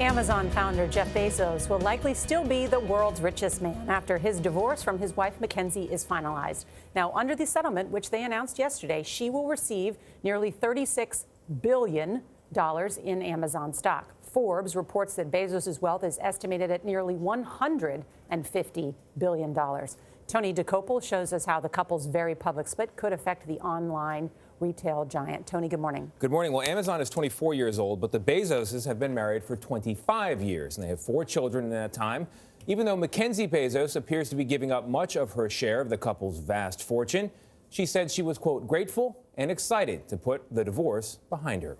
Amazon founder Jeff Bezos will likely still be the world's richest man after his divorce from his wife MacKenzie is finalized. Now, under the settlement, which they announced yesterday, she will receive nearly $36 billion in Amazon stock. Forbes reports that Bezos' wealth is estimated at nearly $150 billion. Tony DeCopel shows us how the couple's very public split could affect the online retail giant. Tony, good morning. Good morning. Well, Amazon is 24 years old, but the Bezoses have been married for 25 years, and they have 4 children in that time. Even though MacKenzie Bezos appears to be giving up much of her share of the couple's vast fortune, she said she was, quote, grateful and excited to put the divorce behind her.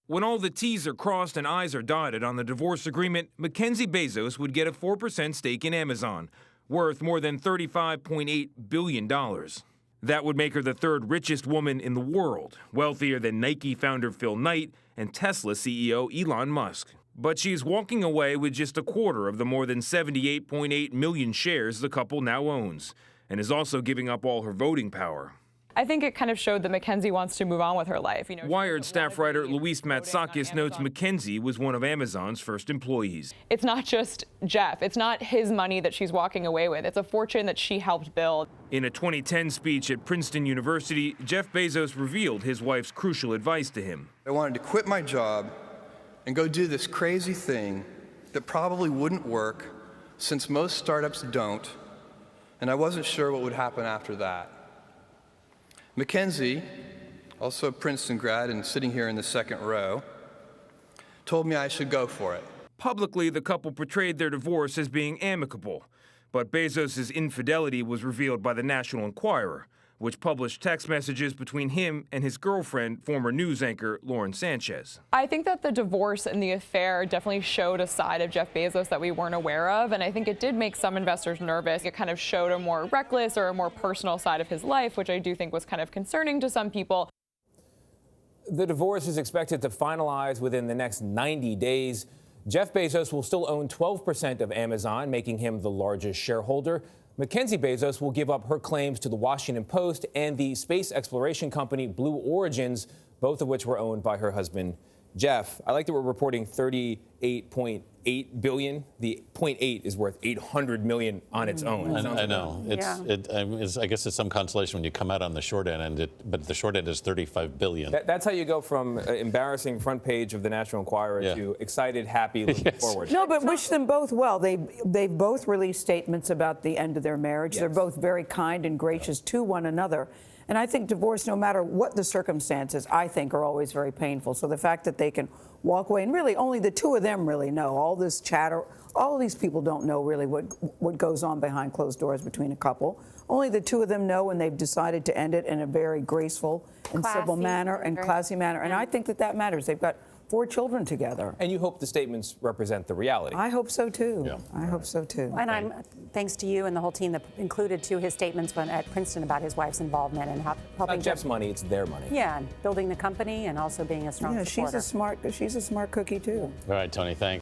When all the T's are crossed and I's are dotted on the divorce agreement, MacKenzie Bezos would get a 4% stake in Amazon, worth more than $35.8 billion. That would make her the 3rd richest woman in the world, wealthier than Nike founder Phil Knight and Tesla CEO Elon Musk. But she's walking away with just a quarter of the more than 78.8 million shares the couple now owns, and is also giving up all her voting power. I think it kind of showed that MacKenzie wants to move on with her life. Wired staff writer Luis Matsakis notes MacKenzie was one of Amazon's first employees. It's not just Jeff. It's not his money that she's walking away with. It's a fortune that she helped build. In a 2010 speech at Princeton University, Jeff Bezos revealed his wife's crucial advice to him. I wanted to quit my job and go do this crazy thing that probably wouldn't work, since most startups don't, and I wasn't sure what would happen after that. MacKenzie, also a Princeton grad and sitting here in the second row, told me I should go for it. Publicly, the couple portrayed their divorce as being amicable, but Bezos' infidelity was revealed by the National Enquirer, which published text messages between him and his girlfriend, former news anchor Lauren Sanchez. I think that the divorce and the affair definitely showed a side of Jeff Bezos that we weren't aware of, and I think it did make some investors nervous. It kind of showed a more reckless or a more personal side of his life, which I do think was kind of concerning to some people. The divorce is expected to finalize within the next 90 days. Jeff Bezos will still own 12% of Amazon, making him the largest shareholder. MacKenzie Bezos will give up her claims to the Washington Post and the space exploration company Blue Origins, both of which were owned by her husband, Jeff. I like that we're reporting $38.8 billion. The 0.8 is worth $800 million on its own. I know. I guess it's some consolation when you come out on the short end, but the short end is $35 billion. That's how you go from embarrassing front page of the National Enquirer to excited, happy, looking forward. No, but wish them both well. They've both released statements about the end of their marriage. Yes. They're both very kind and gracious to one another. And I think divorce, no matter what the circumstances, I think are always very painful. So the fact that they can walk away, and really only the two of them really know. All this chatter, all of these people don't know really what goes on behind closed doors between a couple. Only the two of them know, and they've decided to end it in a very graceful and civil manner and classy manner. And I think that matters. They've got 4 children together. And you hope the statements represent the reality. I hope so, too. Yeah. I hope so, too. And I'm thanks to you and the whole team that included, too, his statements at Princeton about his wife's involvement and helping. It's not Jeff's money, it's their money. Yeah, and building the company and also being a strong supporter. She's a smart cookie, too. All right, Tony, thanks.